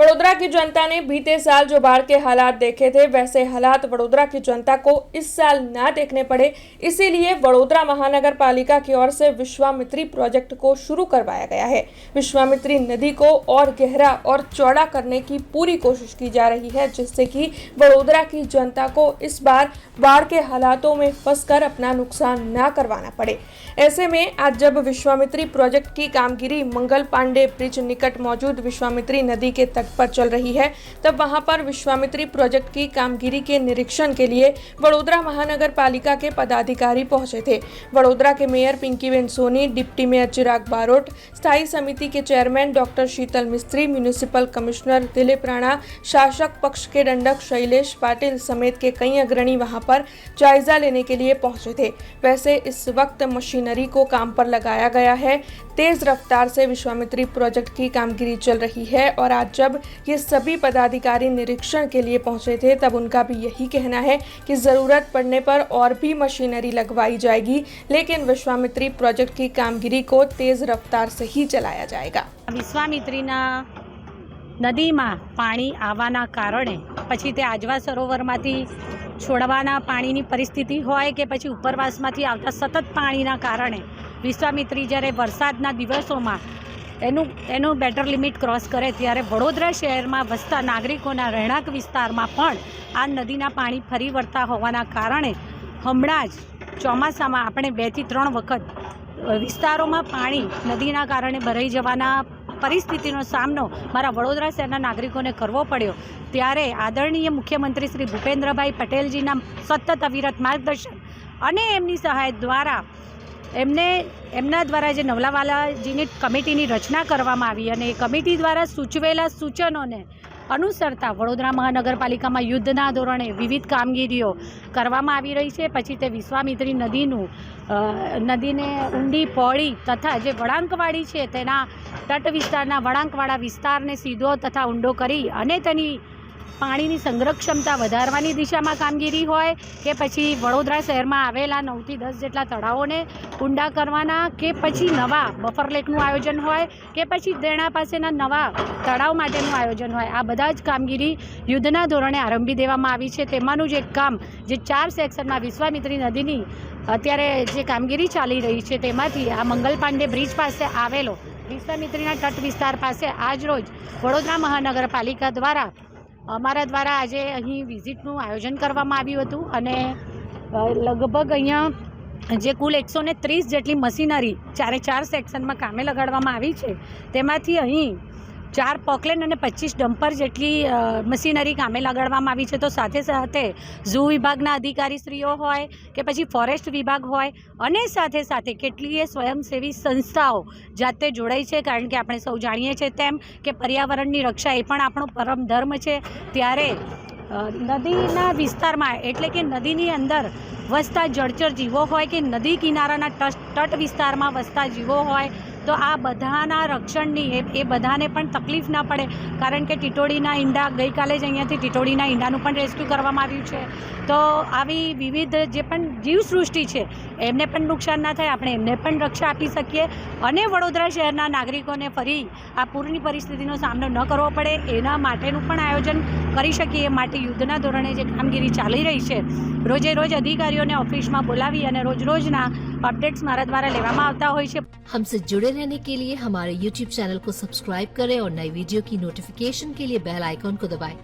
वडोदरा की जनता ने बीते साल जो बाढ़ के हालात देखे थे वैसे हालात वडोदरा की जनता को इस साल ना देखने पड़े, इसीलिए वडोदरा महानगर पालिका की ओर से विश्वामित्री प्रोजेक्ट को शुरू करवाया गया है। विश्वामित्री नदी को और गहरा और चौड़ा करने की पूरी कोशिश की जा रही है, जिससे कि वडोदरा की जनता को इस बार बाढ़ के हालातों में फंसकर अपना नुकसान ना करवाना पड़े। ऐसे में आज जब विश्वामित्री प्रोजेक्ट की कामगिरी मंगल पांडे ब्रिज निकट मौजूद विश्वामित्री नदी के तट पर चल रही है, तब वहां पर विश्वामित्री प्रोजेक्ट की कामगिरी के निरीक्षण के लिए वडोदरा महानगर पालिका के पदाधिकारी पहुंचे थे। वडोदरा के मेयर पिंकीबेन सोनी, डिप्टी मेयर चिराग बारोट, स्थायी समिति के चेयरमैन डॉक्टर शीतल मिस्त्री, म्यूनिसिपल कमिश्नर दिलीप राणा, शासक पक्ष के दंडक शैलेश पाटिल समेत के कई अग्रणी वहां पर जायजा लेने के लिए पहुंचे थे। वैसे इस वक्त मशीनरी को काम पर लगाया गया है। तेज रफ्तार से विश्वामित्री प्रोजेक्ट की कामगिरी चल रही है और आज जब ये सभी पदाधिकारी निरीक्षण के लिए पहुंचे थे तब उनका भी यही कहना है कि ज़रूरत पड़ने पर और भी मशीनरी लगवाई जाएगी, लेकिन विश्वामित्री प्रोजेक्ट की कामगिरी को तेज रफ्तार से ही चलाया जाएगा। विश्वामित्रीना नदीमां पाणी आववाना कारणे पछी ते आजवा सरोवरमांथी छोड़वाना पाणीनी परिस्थिति होय के पछी उपरवासमांथी आवता सतत पाणीना कारणे विश्वामित्री જ્યારે વરસાદના દિવસોમાં એનું બેટર લિમિટ ક્રોસ કરે ત્યારે વડોદરા શહેરમાં વસતા નાગરિકોના રહેણાંક વિસ્તારમાં પણ આ નદીના પાણી ફરી વળતા હોવાના કારણે હમણાં જ ચોમાસામાં આપણે 2 થી 3 વખત વિસ્તારોમાં પાણી નદીના કારણે ભરાઈ જવાના પરિસ્થિતિનો સામનો મારા વડોદરા શહેરના નાગરિકોને કરવો પડ્યો। ત્યારે આદરણીય મુખ્યમંત્રી શ્રી ભૂપેન્દ્રભાઈ પટેલજીના સતત અવિરત માર્ગદર્શન અને એમની સહાય દ્વારા એમના દ્વારા જે નવલાવાલાજીની કમિટીની રચના કરવામાં આવી અને એ કમિટી દ્વારા સૂચવેલા સૂચનોને અનુસરતા વડોદરા મહાનગરપાલિકામાં યુદ્ધના ધોરણે વિવિધ કામગીરીઓ કરવામાં આવી રહી છે। પછી તે વિશ્વામિત્રી નદીને ઊંડી પહોળી તથા જે વળાંકવાળી છે તેના તટ વિસ્તારના વળાંકવાળા વિસ્તારને સીધો તથા ઊંડો કરી અને તેની પાણીની સંગ્રહ ક્ષમતા વધારવાની દિશામાં કામગીરી હોય કે પછી વડોદરા શહેરમાં આવેલા 9 થી 10 જેટલા તળાવોને ઊંડા કરવાના કે પછી નવા બફર લેકનું આયોજન હોય કે પછી દેણા પાસેના નવા તળાવ માટેનું આયોજન હોય, આ બધા જ કામગીરી યુદ્ધના ધોરણે આરંભી દેવામાં આવી છે। તેમાંનું જ એક કામ જે 4 સેક્શનમાં વિશ્વામિત્રી નદીની અત્યારે જે કામગીરી ચાલી રહી છે તેમાંથી આ મંગલ પાંડે બ્રિજ પાસે આવેલો વિશ્વામિત્રીના તટ વિસ્તાર પાસે આજરોજ વડોદરા મહાનગરપાલિકા દ્વારા અમારા દ્વારા આજે અહીં વિઝિટનું આયોજન કરવામાં આવ્યું હતું અને લગભગ અહીંયા જે કુલ 130 જેટલી મશીનરી 4 સેક્શનમાં કામે લગાડવામાં આવી છે, તેમાંથી અહીં 4 પોકલેન અને 25 ડમ્પર જેટલી મશીનરી કામે લગાડવામાં આવી છે। તો સાથે સાથે ઝૂ વિભાગના અધિકારીશ્રીઓ હોય કે પછી ફોરેસ્ટ વિભાગ હોય અને સાથે સાથે કેટલીય સ્વયંસેવી સંસ્થાઓ જાતે જોડાઈ છે, કારણ કે આપણે સૌ જાણીએ છીએ તેમ કે પર્યાવરણની રક્ષા એ પણ આપણો પરમ ધર્મ છે। ત્યારે નદીના વિસ્તારમાં એટલે કે નદીની અંદર વસતા જળચર જીવો હોય કે નદી કિનારાના તટ વિસ્તારમાં વસતા જીવો હોય તો આ બધાના રક્ષણની એ બધાને પણ તકલીફ ના પડે, કારણ કે ટીટોડીના ઈંડા ગઈકાલે જ અહીંયાથી ટીટોડીના ઈંડાનું પણ રેસ્ક્યુ કરવામાં આવ્યું છે। તો આવી વિવિધ જે પણ જીવસૃષ્ટિ છે એમને પણ નુકસાન ના થાય, આપણે એમને પણ રક્ષા આપી શકીએ અને વડોદરા શહેરના નાગરિકોને ફરી આ પૂરની પરિસ્થિતિનો સામનો ન કરવો પડે એના માટેનું પણ આયોજન કરી શકીએ। માટે યુદ્ધના ધોરણે જે કામગીરી ચાલી રહી છે, રોજે રોજ अधिकारियों ने ऑफिस में बुलावी और रोज रोजना अपडेट्स मारा द्वारा लेवामां आवता होय छे। हमसे जुड़े रहने के लिए हमारे YouTube चैनल को सब्सक्राइब करें और नई वीडियो की नोटिफिकेशन के लिए बेल आइकॉन को दबाएं।